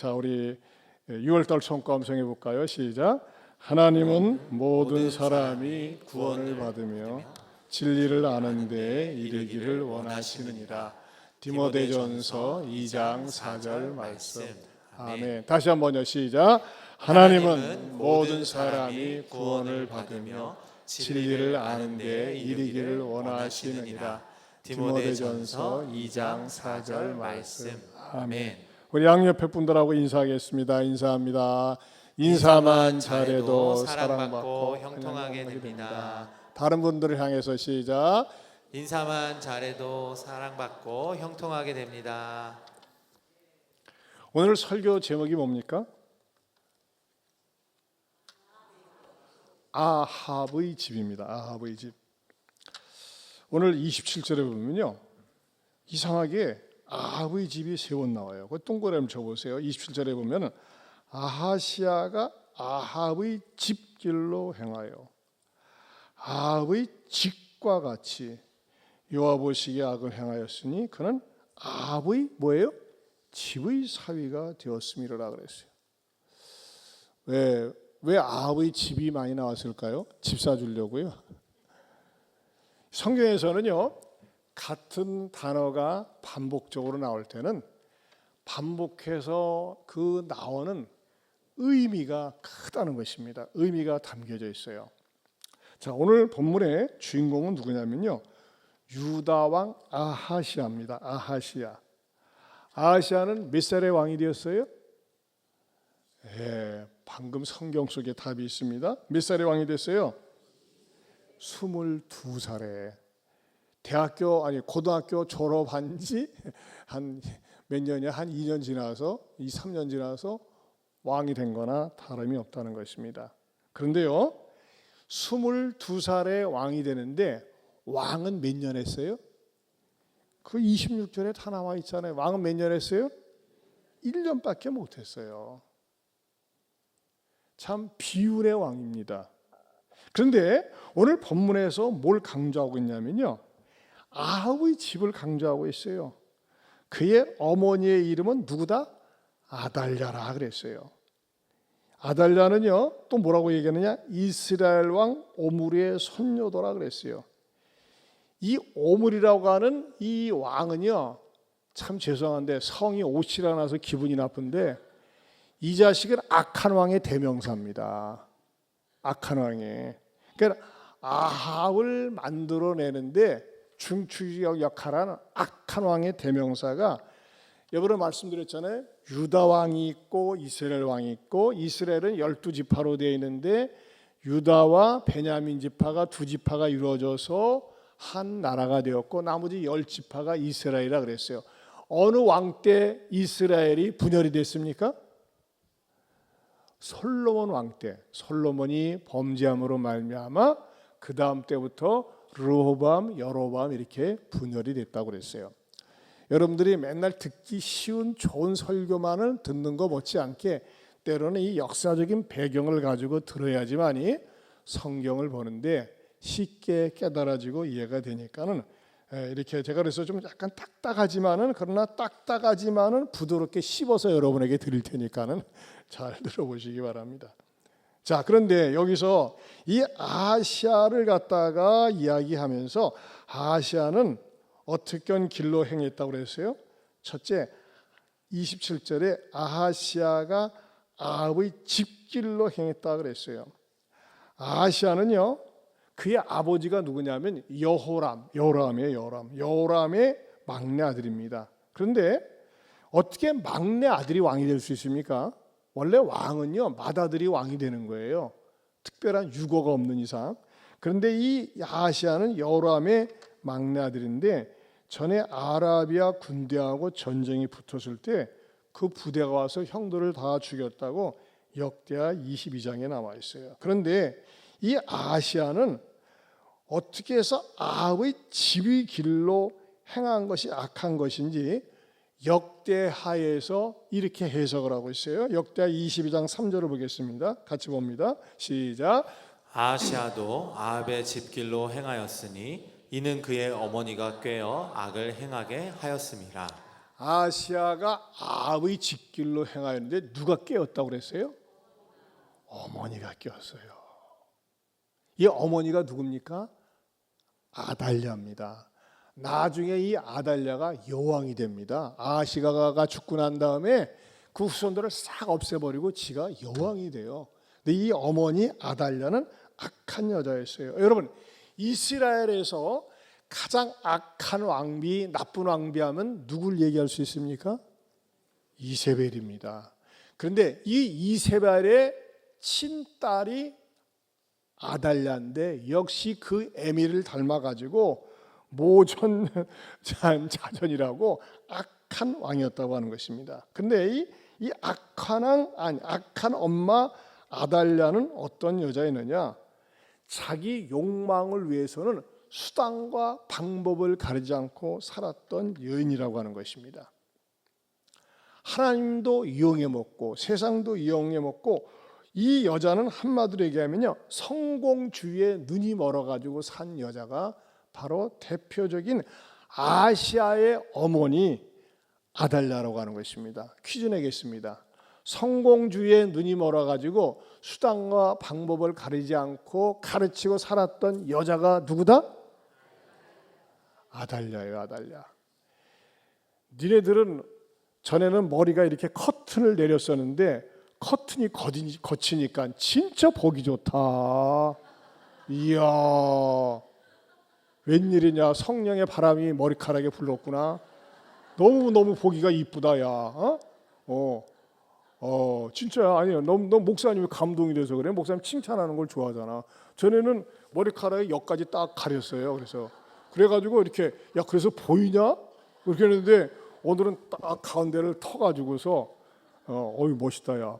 자, 우리 6월달 총과 함성해 볼까요? 시작. 하나님은 모든 사람이 구원을 받으며 진리를 아는 데 이르기를 원하시느니라. 디모데전서 2장 4절 말씀. 아멘. 다시 한번요. 시작. 하나님은 모든 사람이 구원을 받으며 진리를 아는 데 이르기를 원하시느니라. 디모데전서 2장 4절 말씀. 아멘. 우리 양옆에 분들하고 인사하겠습니다. 인사합니다. 인사만 잘해도 사랑받고 형통하게 됩니다. 다른 분들을 향해서 시작. 인사만 잘해도 사랑받고 형통하게 됩니다. 오늘 설교 제목이 뭡니까? 아합의 집입니다. 아합의 집. 오늘 27절에 보면요, 이상하게 아합의 집이 세 번 나와요. 그 동그라미 쳐보세요. 27절에 보면 아하시아가 아합의 집길로 행하여 아합의 집과 같이 여호와 보시기에 악을 행하였으니 그는 아합의 뭐예요? 집의 사위가 되었음이라 그랬어요. 왜 아합의 집이 많이 나왔을까요? 집 사주려고요. 성경에서는요, 같은 단어가 반복적으로 나올 때는 반복해서 그 나오는 의미가 크다는 것입니다. 의미가 담겨져 있어요. 자, 오늘 본문의 주인공은 누구냐면요, 유다 왕 아하시아입니다. 아하시아. 아하시아는 몇 살의 왕이 되었어요? 방금 성경 속에 답이 있습니다. 몇 살의 왕이 됐어요? 22살에 고등학교 졸업한 지 한 몇 년이야? 한 2년 지나서 3년 지나서 왕이 된 거나 다름이 없다는 것입니다. 그런데요, 22살에 왕이 되는데 왕은 몇 년 했어요? 그 26절에 다 나와 있잖아요. 왕은 몇 년 했어요? 1년밖에 못 했어요. 참 비운의 왕입니다. 그런데 오늘 본문에서 뭘 강조하고 있냐면요, 아합의 집을 강조하고 있어요. 그의 어머니의 이름은 누구다? 아달랴라 그랬어요. 아달랴는요, 또 뭐라고 얘기하느냐? 이스라엘 왕 오므리의 손녀더라 그랬어요. 이 오므리라고 하는 이 왕은요, 참 죄송한데 성이 오시라 나서 기분이 나쁜데 이 자식은 악한 왕의 대명사입니다. 악한 왕이. 그러니까 아합을 만들어내는데 중추적 역할하는 악한 왕의 대명사가, 여러분 말씀드렸잖아요. 유다 왕이 있고 이스라엘 왕이 있고, 이스라엘은 12지파로 되어 있는데 유다와 베냐민 지파가 두 지파가 이루어져서 한 나라가 되었고 나머지 10지파가 이스라엘이라 그랬어요. 어느 왕 때 이스라엘이 분열이 됐습니까? 솔로몬 왕 때. 솔로몬이 범죄함으로 말미암아 그 다음 때부터 르호보암, 여로보암 이렇게 분열이 됐다고 그랬어요. 여러분들이 맨날 듣기 쉬운 좋은 설교만을 듣는 것 못지않게 때로는 이 역사적인 배경을 가지고 들어야지만이 성경을 보는데 쉽게 깨달아지고 이해가 되니까는, 이렇게 제가 그래서 좀 약간 딱딱하지만은, 그러나 딱딱하지만은 부드럽게 씹어서 여러분에게 드릴 테니까는 잘 들어보시기 바랍니다. 자, 그런데 여기서 이 아하시아를 갖다가 이야기하면서 아하시아는 어떻게 길로 행했다고 그랬어요? 첫째, 27절에 아하시아가 아합의 집길로 행했다고 그랬어요. 아하시아는요, 그의 아버지가 누구냐면 여호람이에요. 여호람의 막내 아들입니다. 그런데 어떻게 막내 아들이 왕이 될 수 있습니까? 원래 왕은요, 맏아들이 왕이 되는 거예요. 특별한 유고가 없는 이상. 그런데 이 아하시아는 여호람의 막내 아들인데 전에 아라비아 군대하고 전쟁이 붙었을 때 그 부대가 와서 형들을 다 죽였다고 역대하 22장에 나와 있어요. 그런데 이 아하시아는 어떻게 해서 아합의 집의 길로 행한 것이 악한 것인지 역대하에서 이렇게 해석을 하고 있어요. 역대하 22장 3절을 보겠습니다. 같이 봅니다. 시작. 아하시아도 아합의 집길로 행하였으니 이는 그의 어머니가 꾀어 악을 행하게 하였음이라. 아시아가 아합의 직길로 행하였는데 누가 깨었다고 그랬어요? 어머니가 깨었어요. 이 어머니가 누굽니까? 아달랴입니다. 나중에 이 아달랴가 여왕이 됩니다. 아하시가가 죽고 난 다음에 그 후손들을 싹 없애버리고 지가 여왕이 돼요. 근데 이 어머니 아달랴는 악한 여자였어요. 여러분, 이스라엘에서 가장 악한 왕비, 나쁜 왕비하면 누굴 얘기할 수 있습니까? 이세벨입니다. 그런데 이 이세벨의 친딸이 아달랴인데 역시 그 에미를 닮아가지고 모전 자전이라고 악한 왕이었다고 하는 것입니다. 그런데 이 악한 왕, 아니 악한 엄마 아달랴는 어떤 여자였느냐? 자기 욕망을 위해서는 수단과 방법을 가리지 않고 살았던 여인이라고 하는 것입니다. 하나님도 이용해 먹고 세상도 이용해 먹고 이 여자는 한마디로 얘기하면요, 성공주의에 눈이 멀어가지고 산 여자가 바로 대표적인 아시아의 어머니 아달랴라고 하는 것입니다. 퀴즈 내겠습니다. 성공주의에 눈이 멀어가지고 수단과 방법을 가리지 않고 가르치고 살았던 여자가 누구다? 아달랴예요. 아달랴. 니네들은 전에는 머리가 이렇게 커튼을 내렸었는데 커튼이 거치니까 진짜 보기 좋다. 이야, 웬일이냐? 성령의 바람이 머리카락에 불렀구나. 너무 보기가 이쁘다. 야, 진짜야. 아니요, 너 목사님이 감동이 돼서 그래. 목사님 칭찬하는 걸 좋아하잖아. 전에는 머리카락에 여기까지 딱 가렸어요. 그래가지고 이렇게, 야, 그래서 보이냐? 그렇게 했는데 오늘은 딱 가운데를 터가지고서 어이 멋있다. 야,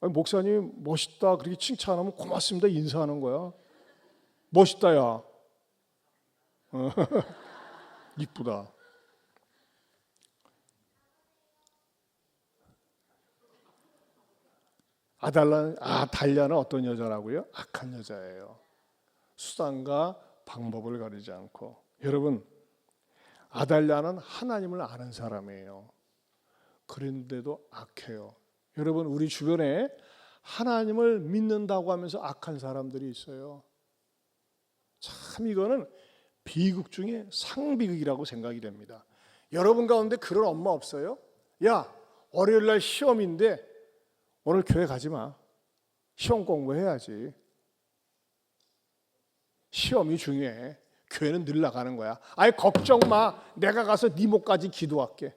아니, 목사님 멋있다 그렇게 칭찬하면 고맙습니다 인사하는 거야. 멋있다. 야, 이쁘다. 아달랴는 어떤 여자라고요? 악한 여자예요. 수단과 방법을 가리지 않고. 여러분, 아달랴는 하나님을 아는 사람이에요. 그런데도 악해요. 여러분, 우리 주변에 하나님을 믿는다고 하면서 악한 사람들이 있어요. 참 이거는 비극 중에 상비극이라고 생각이 됩니다. 여러분 가운데 그런 엄마 없어요? 야, 월요일 날 시험인데 오늘 교회 가지 마. 시험 공부해야지. 시험이 중요해. 교회는 늘 나가는 거야. 아이 걱정 마. 내가 가서 네 목까지 기도할게.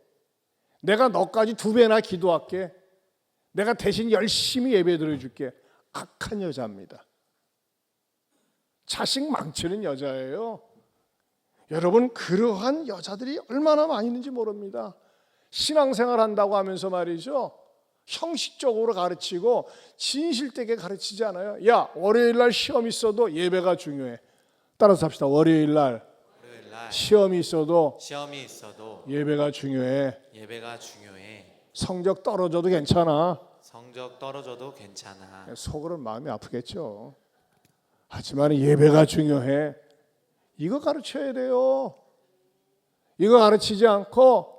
내가 너까지 2배나 기도할게. 내가 대신 열심히 예배 드려줄게. 악한 여자입니다. 자식 망치는 여자예요. 여러분, 그러한 여자들이 얼마나 많이 있는지 모릅니다. 신앙생활 한다고 하면서 말이죠, 형식적으로 가르치고 진실되게 가르치지 않아요. 야, 월요일 날 시험 있어도 예배가 중요해. 따라서 합시다. 월요일 날 시험이 있어도 예배가 중요해. 성적 떨어져도 괜찮아. 속으로는 마음이 아프겠죠. 하지만 예배가 중요해. 이거 가르쳐야 돼요. 이거 가르치지 않고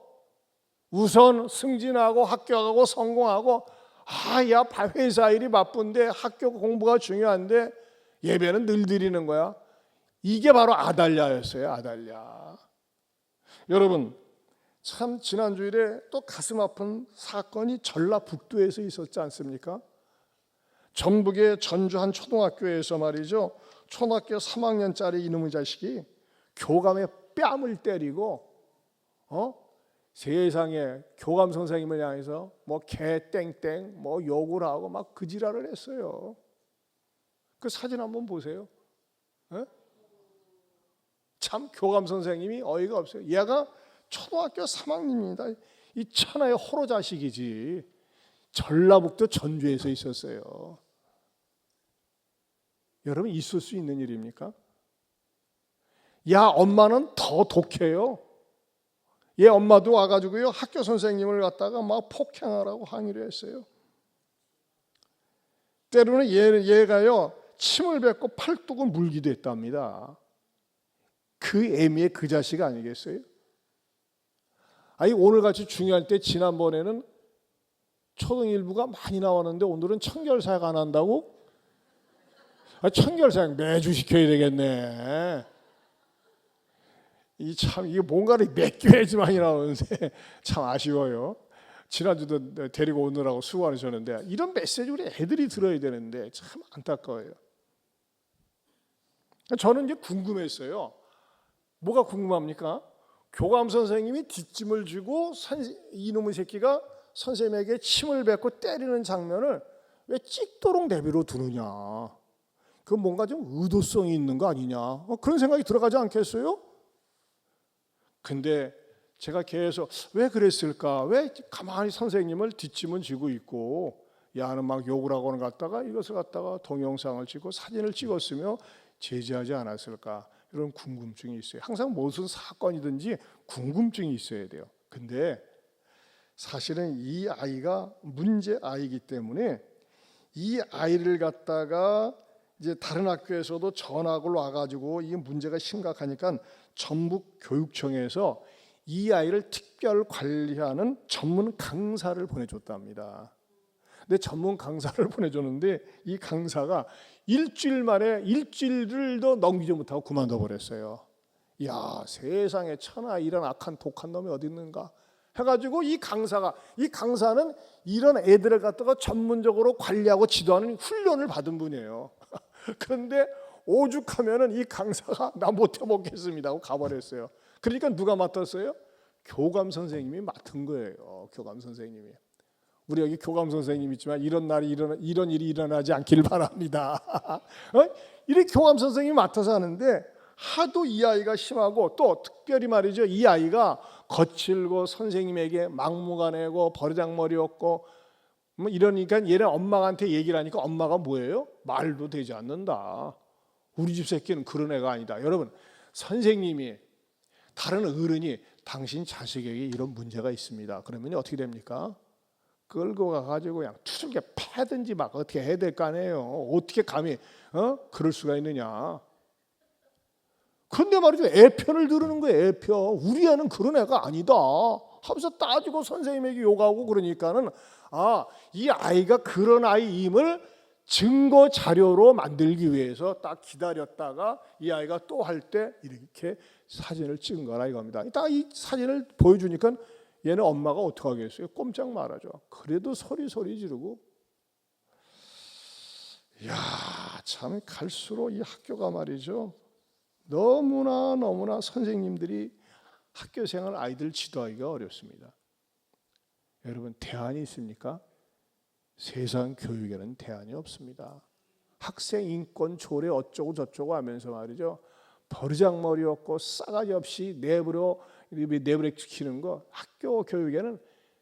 우선 승진하고 합격하고 성공하고, 야, 회사 일이 바쁜데 학교 공부가 중요한데 예배는 늘 드리는 거야. 이게 바로 아달랴였어요. 아달랴. 여러분, 참 지난 주일에 또 가슴 아픈 사건이 전라북도에서 있었지 않습니까? 전북의 전주 한 초등학교에서 말이죠, 초등학교 3학년짜리 이놈의 자식이 교감에 뺨을 때리고 세상에 교감 선생님을 향해서 뭐 개땡땡 뭐 욕을 하고 막 그 지랄을 했어요. 그 사진 한번 보세요. 참 교감 선생님이 어이가 없어요. 얘가 초등학교 3학년입니다. 이 천하의 호로 자식이지. 전라북도 전주에서 있었어요. 여러분, 있을 수 있는 일입니까? 야, 엄마는 더 독해요. 얘 엄마도 와가지고요, 학교 선생님을 갖다가 막 폭행하라고 항의를 했어요. 때로는 얘가요, 침을 뱉고 팔뚝을 물기도 했답니다. 그 애미의 그 자식 아니겠어요? 아니 오늘같이 중요할 때 지난번에는 초등일부가 많이 나왔는데 오늘은 청결사역 안 한다고? 청결사역 매주 시켜야 되겠네. 이게 뭔가를 몇 교회지만이 나오는데 참 아쉬워요. 지난주도 데리고 오느라고 수고하셨는데 이런 메시지 우리 애들이 들어야 되는데 참 안타까워요. 저는 이제 궁금했어요. 뭐가 궁금합니까? 교감 선생님이 뒷짐을 쥐고 이놈의 새끼가 선생님에게 침을 뱉고 때리는 장면을 왜 찍도록 내비로 두느냐. 그건 뭔가 좀 의도성이 있는 거 아니냐. 그런 생각이 들어가지 않겠어요? 근데 제가 계속 왜 그랬을까? 왜 가만히 선생님을 뒷짐은 쥐고 있고 야는 막 욕을 하고는 갔다가 이것을 갖다가 동영상을 찍고 사진을 찍었으며 제지하지 않았을까? 이런 궁금증이 있어요. 항상 무슨 사건이든지 궁금증이 있어야 돼요. 근데 사실은 이 아이가 문제 아이기 때문에 이 아이를 갖다가 이제 다른 학교에서도 전학을 와가지고 이 문제가 심각하니까 전북교육청에서 이 아이를 특별 관리하는 전문 강사를 보내줬답니다. 근데 전문 강사를 보내줬는데 이 강사가 일주일 만에 일주일을 더 넘기지 못하고 그만둬 버렸어요. 야, 세상에 천하 이런 악한 독한 놈이 어디 있는가 해가지고 이 강사는 이런 애들을 갖다가 전문적으로 관리하고 지도하는 훈련을 받은 분이에요. 그런데 오죽하면은 이 강사가 나 못해 먹겠습니다 하고 가버렸어요. 그러니까 누가 맡았어요? 교감 선생님이 맡은 거예요. 교감 선생님이. 우리 여기 교감 선생님 있지만 이런 일이 일어나지 않길 바랍니다. 이렇게 교감 선생님이 맡아서 하는데 하도 이 아이가 심하고 또 특별히 말이죠. 이 아이가 거칠고 선생님에게 막무가내고 버르장머리였고 뭐 이러니까 얘는 엄마한테 얘기를 하니까 엄마가 뭐예요? 말도 되지 않는다. 우리 집 새끼는 그런 애가 아니다. 여러분, 선생님이 다른 어른이 당신 자식에게 이런 문제가 있습니다. 그러면 어떻게 됩니까? 끌고 가가지고 그냥 투숙에 패든지 막 어떻게 해야 될 거 아니에요. 어떻게 감히 그럴 수가 있느냐. 근데 말이죠. 애편을 들으는 거예요. 애편. 우리 애는 그런 애가 아니다 하면서 따지고 선생님에게 욕하고 그러니까는 이 아이가 그런 아이임을 증거 자료로 만들기 위해서 딱 기다렸다가 이 아이가 또 할 때 이렇게 사진을 찍은 거라 이겁니다. 딱 이 사진을 보여주니까 얘는 엄마가 어떻게 하겠어요? 꼼짝 말하죠. 그래도 소리 지르고. 이야, 참 갈수록 이 학교가 말이죠. 너무나 선생님들이 학교 생활 아이들 지도하기가 어렵습니다. 여러분, 대안이 있습니까? 세상 교육에는 대안이 없습니다. 학생 인권 조례 어쩌고 저쩌고 하면서 말이죠. 버르장머리였고 싸가지 없이 내버려 시키는 거 학교 교육에는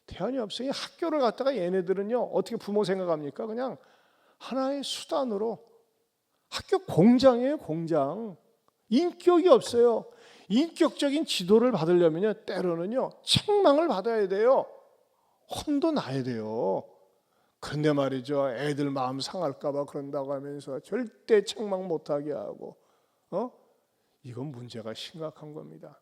대안이 없어요. 학교를 갖다가 얘네들은요 어떻게 부모 생각합니까? 그냥 하나의 수단으로 학교 공장이에요. 공장. 인격이 없어요. 인격적인 지도를 받으려면요 때로는요 책망을 받아야 돼요. 혼도 나야 돼요. 그런데 말이죠 애들 마음 상할까 봐 그런다고 하면서 절대 책망 못하게 하고 이건 문제가 심각한 겁니다.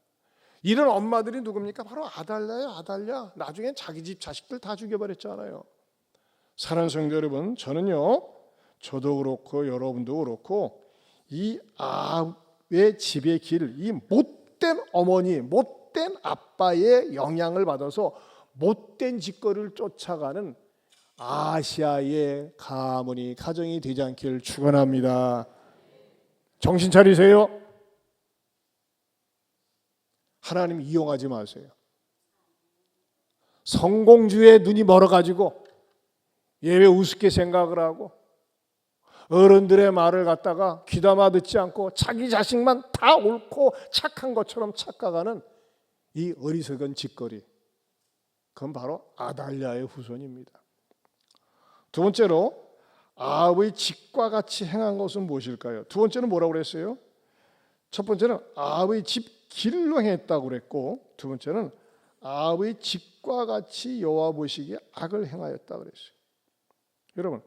이런 엄마들이 누굽니까? 바로 아달랴예요. 아달랴. 나중엔 자기 집 자식들 다 죽여버렸잖아요. 사랑하는 성도 여러분, 저도 그렇고 여러분도 그렇고 이 아의 집의 길, 이 못된 어머니, 못된 아빠의 영향을 받아서 못된 짓거리를 쫓아가는 아시아의 가문이 가정이 되지 않기를 축원합니다. 정신 차리세요. 하나님 이용하지 마세요. 성공주의에 눈이 멀어가지고 예외 우습게 생각을 하고 어른들의 말을 갖다가 귀담아 듣지 않고 자기 자식만 다 옳고 착한 것처럼 착각하는 이 어리석은 짓거리, 그건 바로 아달랴의 후손입니다. 두 번째로 아합의 집과 같이 행한 것은 무엇일까요? 두 번째는 뭐라고 그랬어요? 첫 번째는 아합의 집 길로 행했다고 그랬고, 두 번째는 아합의 집과 같이 여호와 보시기에 악을 행하였다고 그랬어요. 여러분,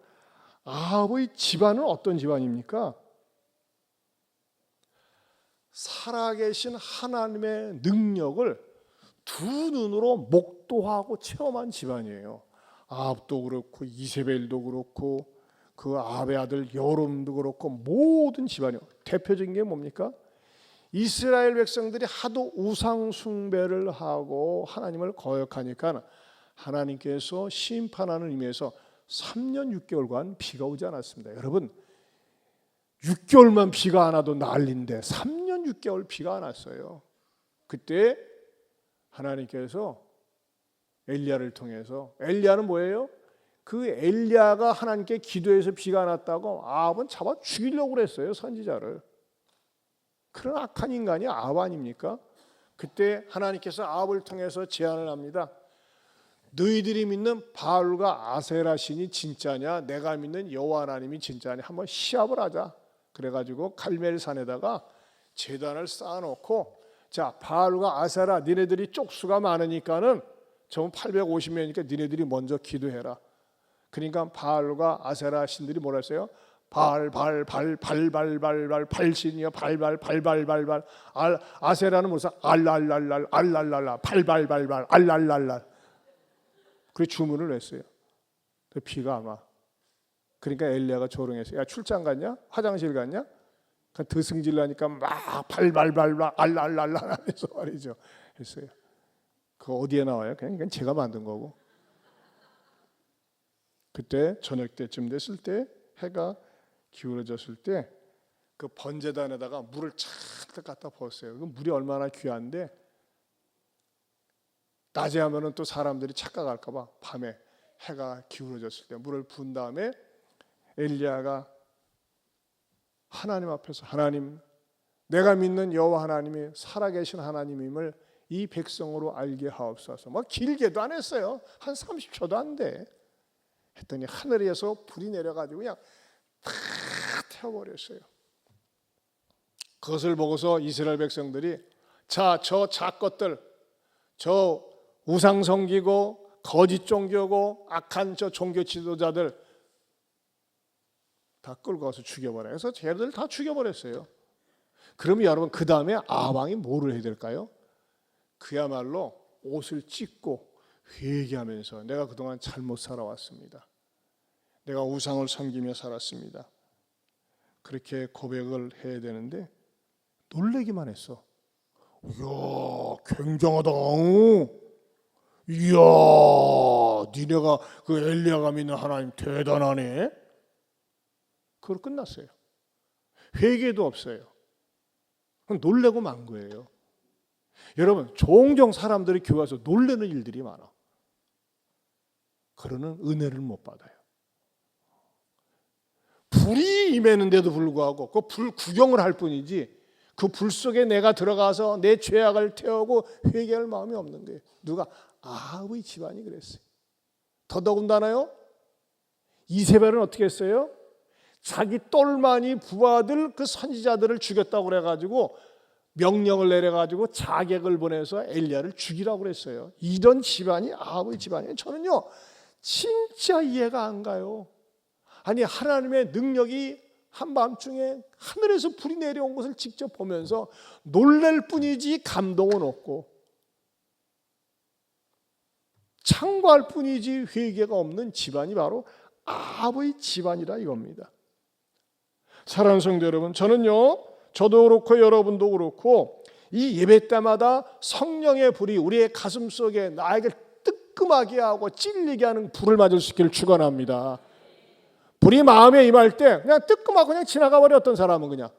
아합의 집안은 어떤 집안입니까? 살아계신 하나님의 능력을 두 눈으로 목도하고 체험한 집안이에요. 아합도 그렇고 이세벨도 그렇고 그 아합의 아들 여롬도 그렇고 모든 집안이요. 대표적인 게 뭡니까? 이스라엘 백성들이 하도 우상 숭배를 하고 하나님을 거역하니까 하나님께서 심판하는 의미에서 3년 6개월간 비가 오지 않았습니다. 여러분 6개월만 비가 안 와도 난리인데 3년 6개월 비가 안 왔어요. 그때 하나님께서 엘리야를 통해서, 엘리야는 뭐예요? 그 엘리야가 하나님께 기도해서 비가 안 왔다고 아합은 잡아 죽이려고 그랬어요. 선지자를. 그런 악한 인간이 아합 아닙니까? 그때 하나님께서 아합을 통해서 제안을 합니다. 너희들이 믿는 바알과 아세라 신이 진짜냐, 내가 믿는 여호와 하나님이 진짜냐, 한번 시합을 하자. 그래가지고 갈멜산에다가 제단을 쌓아놓고, 자 바알과 아세라 니네들이 쪽수가 많으니까는 전 850명이니까 니네들이 먼저 기도해라. 그러니까 바알과 아세라 신들이 뭐라 했어요? 발신이요, 발발발발. 아세라는 무슨 알랄랄랄 알랄랄라 발발발발 알랄랄랄. 그 주문을 했어요. 비가 안 와. 그러니까 엘리야가 조롱했어요. 야 출장 갔냐? 화장실 갔냐? 드승질 나니까 막 발발발발 알랄랄라 하면서 말이죠. 했어요. 그거 어디에 나와요? 그냥 제가 만든 거고. 그때 저녁 때쯤 됐을 때 해가 기울어졌을 때 그 번제단에다가 물을 착 갖다 부었어요. 그 물이 얼마나 귀한데 낮에 하면은 또 사람들이 착각할까 봐 밤에 해가 기울어졌을 때 물을 부은 다음에 엘리야가 하나님 앞에서, 하나님 내가 믿는 여호와 하나님이 살아계신 하나님임을 이 백성으로 알게 하옵소서. 뭐 길게도 안 했어요. 한 30초도 안 돼. 했더니 하늘에서 불이 내려가지고 그냥 다 태워버렸어요. 그것을 보고서 이스라엘 백성들이 자, 저 작것들, 저 우상 섬기고 거짓 종교고 악한 저 종교 지도자들 다 끌고 가서 죽여버려요. 그래서 쟤들 다 죽여버렸어요. 그러면 여러분 그 다음에 아방이 뭐를 해야 될까요? 그야말로 옷을 찢고 회개하면서 내가 그동안 잘못 살아왔습니다. 내가 우상을 섬기며 살았습니다. 그렇게 고백을 해야 되는데 놀래기만 했어. 이야 굉장하다. 이야 니네가 그 엘리야가 믿는 하나님 대단하네. 그걸 끝났어요. 회개도 없어요. 놀래고 만 거예요. 여러분 종종 사람들이 교회 와서 놀라는 일들이 많아. 그러는 은혜를 못 받아요. 불이 임했는데도 불구하고 그 불 구경을 할 뿐이지 그 불 속에 내가 들어가서 내 죄악을 태우고 회개할 마음이 없는 거예요. 누가? 아합의 집안이 그랬어요. 더더군다나요 이세벨은 어떻게 했어요? 자기 똘마니 부하들 그 선지자들을 죽였다고 그래가지고 명령을 내려가지고 자객을 보내서 엘리야를 죽이라고 그랬어요. 이런 집안이 아합의 집안이에요. 저는요 진짜 이해가 안 가요. 아니 하나님의 능력이 한밤중에 하늘에서 불이 내려온 것을 직접 보면서 놀랄 뿐이지 감동은 없고 창고할 뿐이지 회개가 없는 집안이 바로 아합의 집안이라 이겁니다. 사랑하는 성도 여러분, 저는요 저도 그렇고 여러분도 그렇고 이 예배 때마다 성령의 불이 우리의 가슴 속에 나에게 뜨끔하게 하고 찔리게 하는 불을 맞을 수 있기를 축원합니다. 불이 마음에 임할 때 그냥 뜨끔하고 그냥 지나가 버려. 어떤 사람은 그냥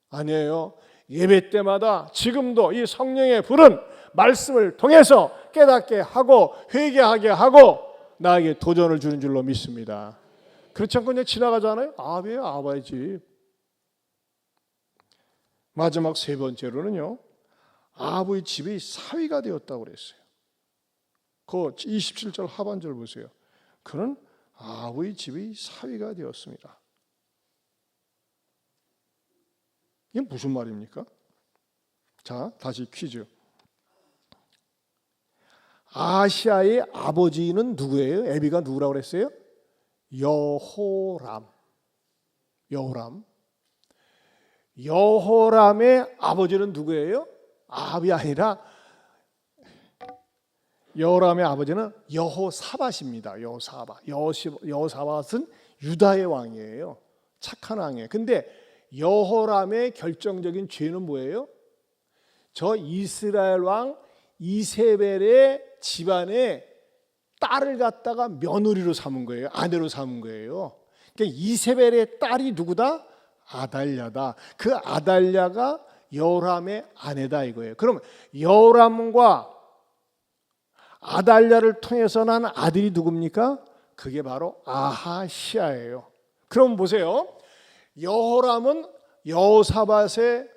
아니에요. 예배 때마다 지금도 이 성령의 불은 말씀을 통해서 깨닫게 하고 회개하게 하고 나에게 도전을 주는 줄로 믿습니다. 그렇지 않고 그냥 지나가잖아요. 아합이에요. 아합의 집. 마지막 세 번째로는요 아합의 집이 사위가 되었다고 그랬어요. 그 27절 하반절 보세요. 그는 아합의 집이 사위가 되었습니다. 이게 무슨 말입니까? 자, 다시 퀴즈. 아시아의 아버지는 누구예요? 애비가 누구라고 그랬어요? 여호람. 여호람의 아버지는 누구예요? 아합이 아니라 여호람의 아버지는 여호사밧입니다. 여호사밧은 유다의 왕이에요. 착한 왕이에요. 근데 여호람의 결정적인 죄는 뭐예요? 저 이스라엘 왕 이세벨의 집안에 딸을 갖다가 며느리로 삼은 거예요. 아내로 삼은 거예요. 그러니까 이세벨의 딸이 누구다? 아달랴다. 그 아달랴가 여호람의 아내다 이거예요. 그럼 여호람과 아달랴를 통해서 난 아들이 누굽니까? 그게 바로 아하시아예요. 그럼 보세요. 여호람은 여호사밧의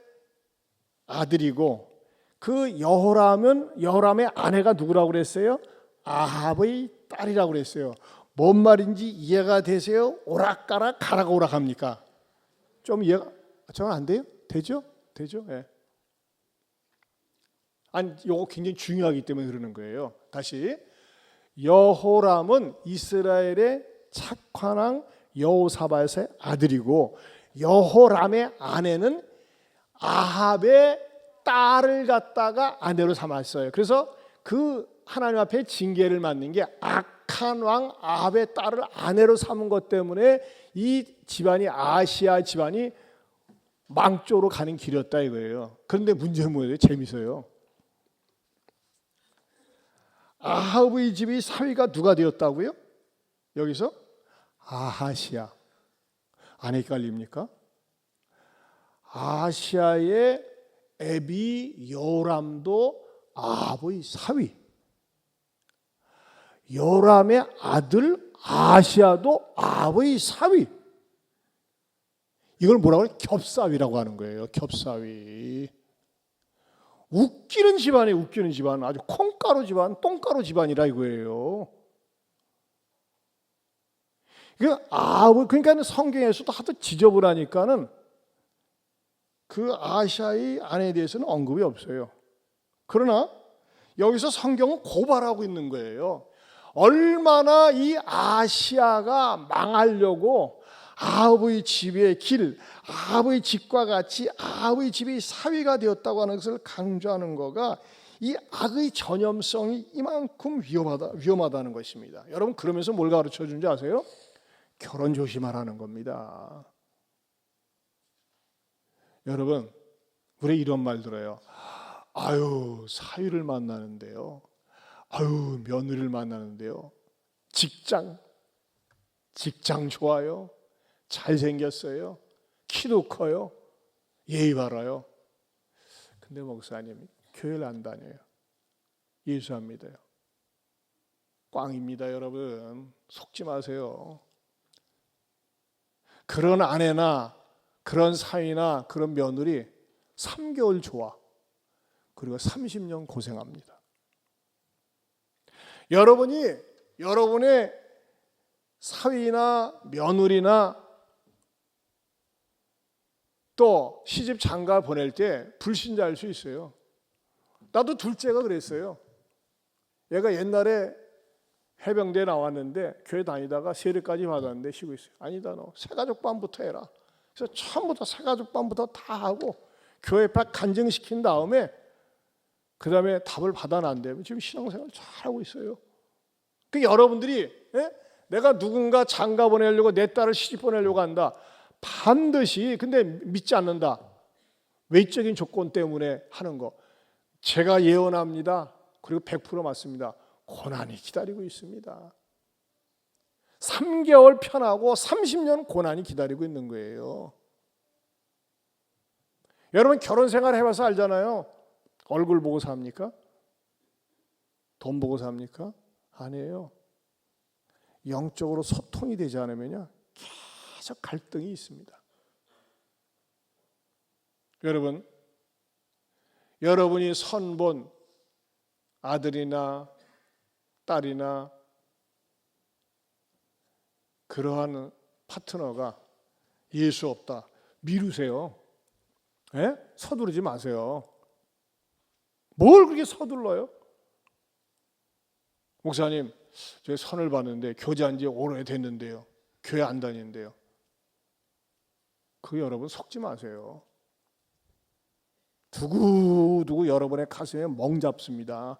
아들이고 그 여호람의 아내가 누구라고 그랬어요? 아합의 딸이라고 그랬어요. 뭔 말인지 이해가 되세요? 오락가락 가라가 오락합니까? 좀 이해가 저는 안 돼요? 되죠? 되죠? 예. 아니, 이거 굉장히 중요하기 때문에 그러는 거예요. 다시 여호람은 이스라엘의 착한 왕 여호사밧의 아들이고 여호람의 아내는 아합의 딸을 갖다가 아내로 삼았어요. 그래서 그 하나님 앞에 징계를 받는 게 악한 왕 아합의 딸을 아내로 삼은 것 때문에 이 집안이 아시아 집안이 망조로 가는 길이었다 이거예요. 그런데 문제는 뭐예요? 재밌어요. 아합의 집이 사위가 누가 되었다고요? 여기서 아하시아. 안 헷갈립니까? 아시아의 애비 요람도 아합의 사위. 요람의 아들 아시아도 아합의 사위. 이걸 뭐라고 해요? 겹사위라고 하는 거예요. 겹사위. 웃기는 집안이에요. 웃기는 집안. 아주 콩가루 집안, 똥가루 집안이라 이거예요. 그러니까 성경에서도 하도 지저분하니까는 그 아시아의 아내에 대해서는 언급이 없어요. 그러나 여기서 성경은 고발하고 있는 거예요. 얼마나 이 아시아가 망하려고 아합의 집의 길, 아합의 집과 같이 아합의 집이 사위가 되었다고 하는 것을 강조하는 거가 이 악의 전염성이 이만큼 위험하다는 것입니다. 여러분 그러면서 뭘 가르쳐 준지 아세요? 결혼 조심하라는 겁니다. 여러분 우리 이런 말 들어요. 아유 사위를 만나는데요. 아유 며느리를 만나는데요. 직장 좋아요. 잘생겼어요. 키도 커요. 예의 바라요. 근데 목사님 교회를 안 다녀요. 예수 안 믿어요. 꽝입니다 여러분. 속지 마세요. 그런 아내나 그런 사위나 그런 며느리 3개월 좋아. 그리고 30년 고생합니다. 여러분의 사위나 며느리나 또 시집 장가 보낼 때 불신자일 수 있어요. 나도 둘째가 그랬어요. 얘가 옛날에 해병대에 나왔는데 교회 다니다가 세례까지 받았는데 쉬고 있어요. 아니다 너 새가족반부터 해라. 그래서 처음부터 새가족반부터 다 하고 교회 딱 간증시킨 다음에 그 다음에 답을 받아난다면 지금 신앙생활 잘하고 있어요. 그 여러분들이 내가 누군가 장가 보내려고 내 딸을 시집 보내려고 한다. 반드시 근데 믿지 않는다. 외적인 조건 때문에 하는 거. 제가 예언합니다. 그리고 100% 맞습니다. 고난이 기다리고 있습니다. 3개월 편하고 30년 고난이 기다리고 있는 거예요. 여러분 결혼 생활 해봐서 알잖아요. 얼굴 보고 삽니까? 돈 보고 삽니까? 아니에요. 영적으로 소통이 되지 않으면요 계속 갈등이 있습니다. 여러분이 선본 아들이나 딸이나 그러한 파트너가 예수 없다. 미루세요. 서두르지 마세요. 뭘 그렇게 서둘러요? 목사님, 저 선을 봤는데 교제한 지 오래됐는데요. 교회 안 다니는데요. 그 여러분 속지 마세요. 두고두고 여러분의 가슴에 멍 잡습니다.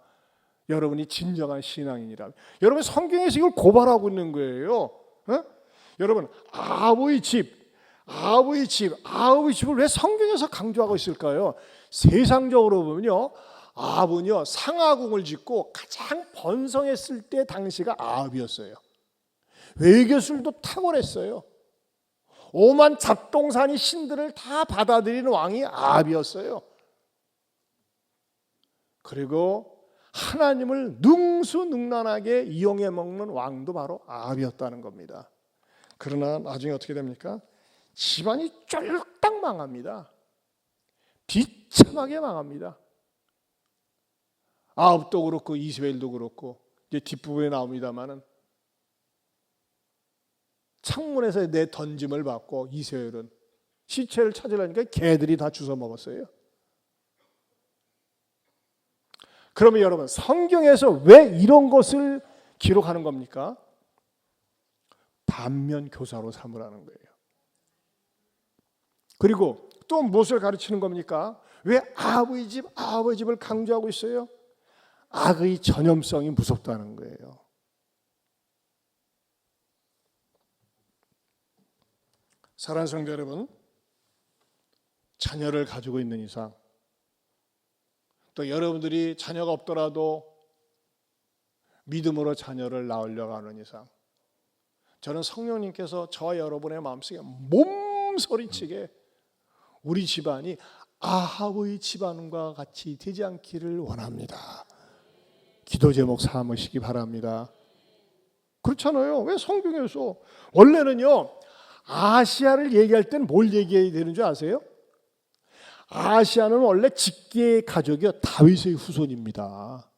여러분이 진정한 신앙인이라면. 여러분 성경에서 이걸 고발하고 있는 거예요. 여러분 아합의 집을 왜 성경에서 강조하고 있을까요? 세상적으로 보면요, 아합은요 상하궁을 짓고 가장 번성했을 때 당시가 아합이었어요. 외교술도 탁월했어요. 오만 잡동사니 신들을 다 받아들이는 왕이 아합이었어요. 그리고 하나님을 능수능란하게 이용해 먹는 왕도 바로 아합이었다는 겁니다. 그러나 나중에 어떻게 됩니까? 집안이 쫄딱 망합니다. 비참하게 망합니다. 아합도 그렇고 이스라엘도 그렇고, 이제 뒷부분에 나옵니다마는 창문에서 내 던짐을 받고 이스라엘은 시체를 찾으려니까 개들이 다 주워 먹었어요. 그러면 여러분 성경에서 왜 이런 것을 기록하는 겁니까? 반면 교사로 삼으라는 거예요. 그리고 또 무엇을 가르치는 겁니까? 왜 아합의 집을 강조하고 있어요? 악의 전염성이 무섭다는 거예요. 사랑하는 성도 여러분, 자녀를 가지고 있는 이상, 또 여러분들이 자녀가 없더라도 믿음으로 자녀를 낳으려고 하는 이상, 저는 성령님께서 저와 여러분의 마음속에 몸소리치게 우리 집안이 아합의 집안과 같이 되지 않기를 원합니다. 기도 제목 삼으시기 바랍니다. 그렇잖아요. 왜 성경에서 원래는요 아시아를 얘기할 때는 뭘 얘기해야 되는 줄 아세요? 아시아는 원래 직계의 가족이요 다윗의 후손입니다.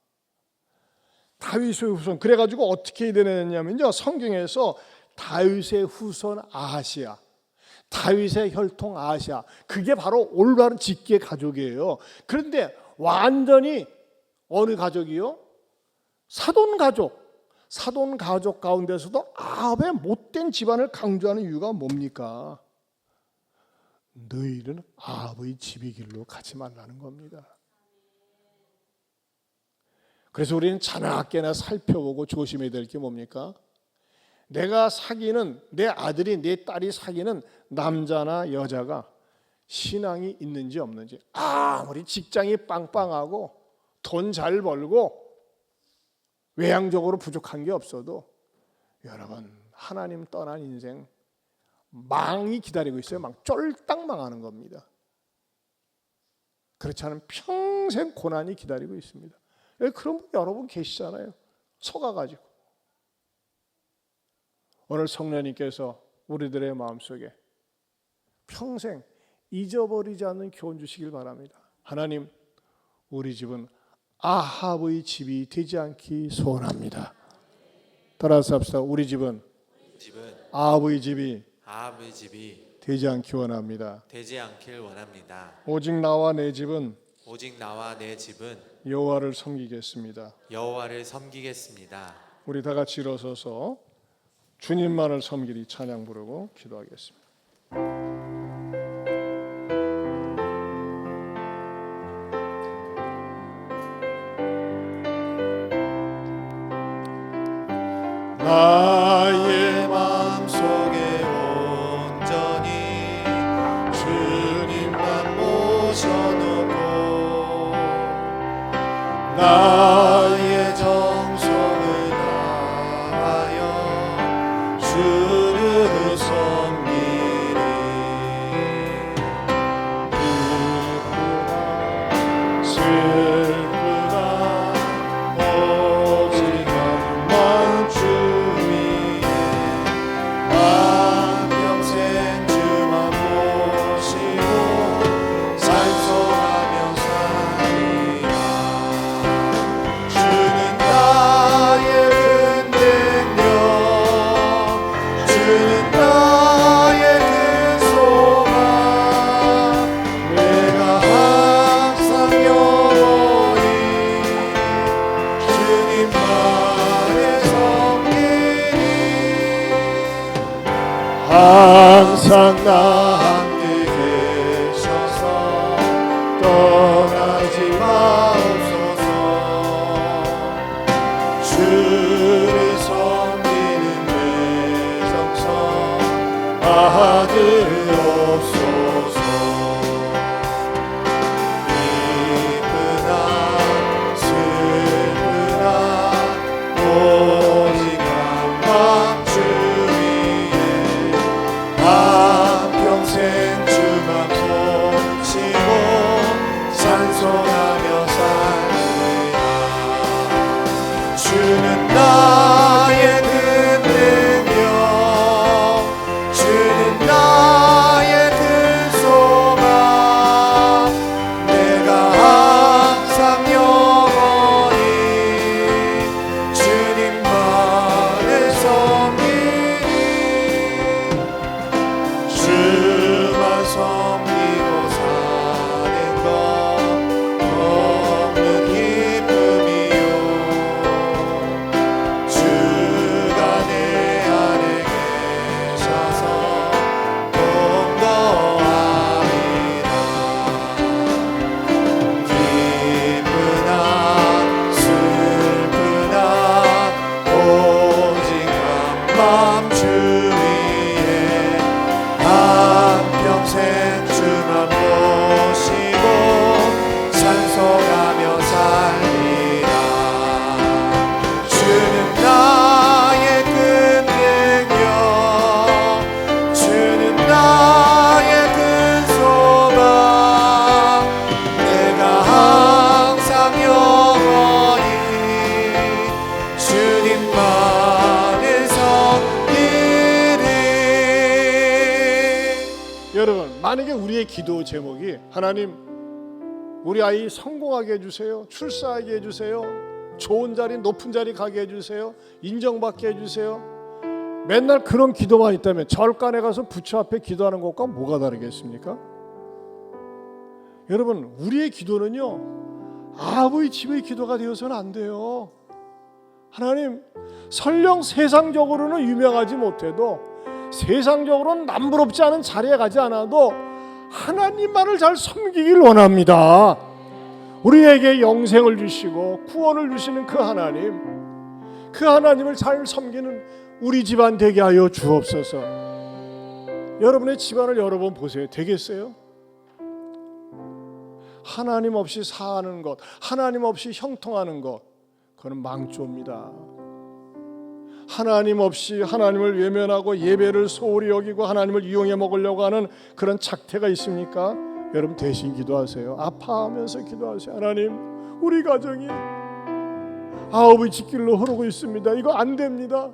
다윗의 후손. 그래가지고 어떻게 해야 되느냐면요, 성경에서 다윗의 후손 아하시아, 다윗의 혈통 아하시아, 그게 바로 올바른 직계 가족이에요. 그런데 완전히 어느 가족이요? 사돈 가족 가운데서도 아합의 못된 집안을 강조하는 이유가 뭡니까? 너희는 아합의 집의 길로 가지 말라는 겁니다. 그래서 우리는 자나깨나 살펴보고 조심해야 될 게 뭡니까? 내가 사귀는, 내 아들이 내 딸이 사귀는 남자나 여자가 신앙이 있는지 없는지, 아무리 직장이 빵빵하고 돈 잘 벌고 외향적으로 부족한 게 없어도 여러분 하나님 떠난 인생 망이 기다리고 있어요. 쫄딱 망하는 겁니다. 그렇지 않으면 평생 고난이 기다리고 있습니다. 그런 분 여러분 계시잖아요. 속아가지고. 오늘 성령님께서 우리들의 마음속에 평생 잊어버리지 않는 교훈 주시길 바랍니다. 하나님, 우리 집은 아합의 집이 되지 않기 소원합니다. 따라서 합시다. 우리 집은 아합의 집이 되지 않기 원합니다. 되지 않길 원합니다. 오직 나와 내 집은 여호와를 섬기겠습니다. 우리 다 같이 일어서서 주님만을 섬기리 찬양 부르고 기도하겠습니다. 나의 마음속에 온전히 주님만 모셔놓고 나의 정성을 다하여 주를 섬기리. 슬프다 오직 한만 주위에 한평생 주만 모시고 찬송하며 살리라. 주는 나의 은행력, 주는 나의 큰 소망, 내가 항상 영원히 주님만을 섬기리. 항상 나 함께 계셔서 떠나지 마옵소서. 받으옵소서. 기쁘나 슬프나 오직 한밤 주 위에 한평생 주만 보시고 찬송하며 살리라. 주는 나의 큰 능력, 주는 나의 큰 소망, 내가 항상 영원히 주님만을 섬기리. 주만 섬기고 사는 것 없는 기쁨이요. 주가 내 안에 계셔서 동거하리라. 기쁘나 슬프나 오직 한밤 주 위에 한평생 주만 보시고 찬송하며 살리라. 주는 나의 큰 능력, 주는 나의 큰 소망, 내가 항상 영원히 주님만을 섬기리. 여러분, 만약에 우리의 기도 제목이 하나님 우리 아이 성공하게 해주세요, 출세하게 해주세요, 좋은 자리 높은 자리 가게 해주세요, 인정받게 해주세요, 맨날 그런 기도만 있다면 절간에 가서 부처 앞에 기도하는 것과 뭐가 다르겠습니까? 여러분, 우리의 기도는요 아버지 집의 기도가 되어서는 안 돼요. 하나님, 설령 세상적으로는 유명하지 못해도 세상적으로는 남부럽지 않은 자리에 가지 않아도 하나님만을 잘 섬기길 원합니다. 우리에게 영생을 주시고 구원을 주시는 그 하나님을 잘 섬기는 우리 집안 되게 하여 주옵소서. 여러분의 집안을 여러 번 보세요. 되겠어요? 하나님 없이 사는 것, 하나님 없이 형통하는 것, 그건 망조입니다. 하나님 없이 하나님을 외면하고 예배를 소홀히 여기고 하나님을 이용해 먹으려고 하는 그런 착태가 있습니까? 여러분, 대신 기도하세요. 아파하면서 기도하세요. 하나님, 우리 가정이 아버지 길로 흐르고 있습니다. 이거 안 됩니다.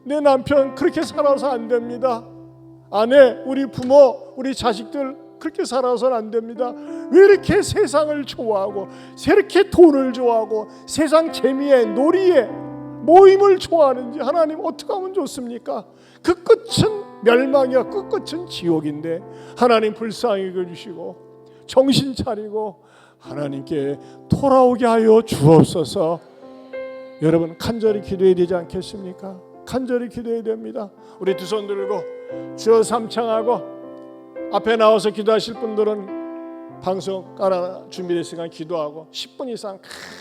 내 남편 그렇게 살아서 안 됩니다. 아내, 우리 부모, 우리 자식들 그렇게 살아서는 안 됩니다. 왜 이렇게 세상을 좋아하고, 왜 이렇게 돈을 좋아하고, 세상 재미에 놀이에 모임을 좋아하는지 하나님 어떻게 하면 좋습니까? 그 끝은 멸망이야. 그 끝은 지옥인데 하나님 불쌍히 여겨주시고 정신 차리고 하나님께 돌아오게 하여 주옵소서. 여러분, 간절히 기도해야 되지 않겠습니까? 간절히 기도해야 됩니다. 우리 두 손 들고 주여 삼창하고, 앞에 나와서 기도하실 분들은 방송 깔아 준비됐으니까 기도하고 10분 이상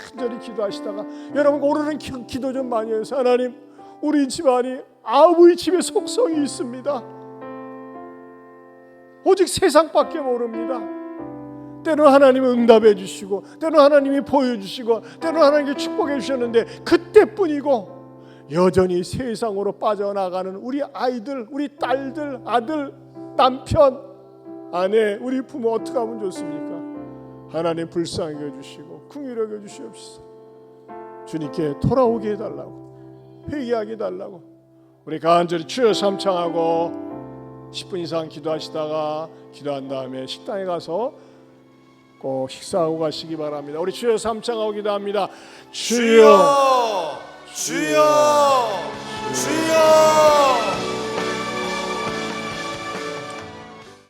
간절히 기도하시다가 여러분 오르는 기도 좀 많이 해서, 하나님, 우리 집안이 아버지 집에 속성이 있습니다. 오직 세상밖에 모릅니다. 때로는 하나님이 응답해 주시고, 때로는 하나님이 보여주시고, 때로는 하나님께 축복해 주셨는데 그때뿐이고, 여전히 세상으로 빠져나가는 우리 아이들, 우리 딸들, 아들, 남편, 아내, 우리 부모 어떻게 하면 좋습니까? 하나님 불쌍히 여겨주시고 긍휼히 여겨주시옵소서. 주님께 돌아오게 해달라고, 회개하게 해달라고 우리 간절히 주여 삼창하고 10분 이상 기도하시다가 기도한 다음에 식당에 가서 꼭 식사하고 가시기 바랍니다. 우리 주여 삼창하고 기도합니다. 주여, 주여, 주여.